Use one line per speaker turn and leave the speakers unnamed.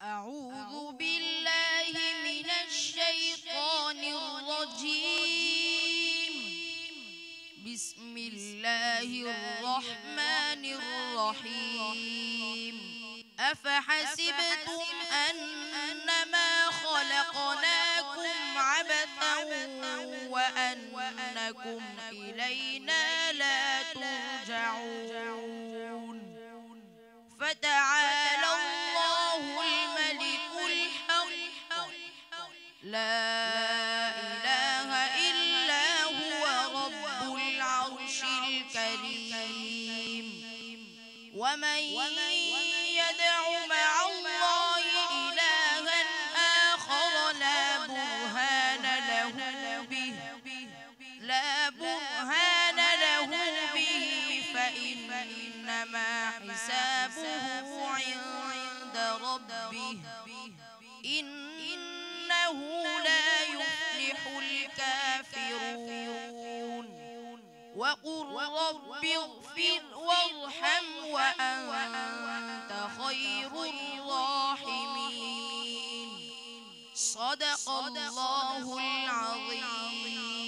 أعوذ بالله من الشيطان الرجيم. بسم الله الرحمن الرحيم. أفحسبتم أنما خلقناكم عبثا وأنكم إلينا لا ترجعون. فتعالى الله الملك الحق لا إله إلا هو رب العرش الكريم. ومن يدع مع الله إلها آخر لا برهان له به فإنما حسابه عند ربه إنه لا يفلح الكافرون. وقل رب اغفر وارحم وأنت خير الراحمين. صدق الله العظيم.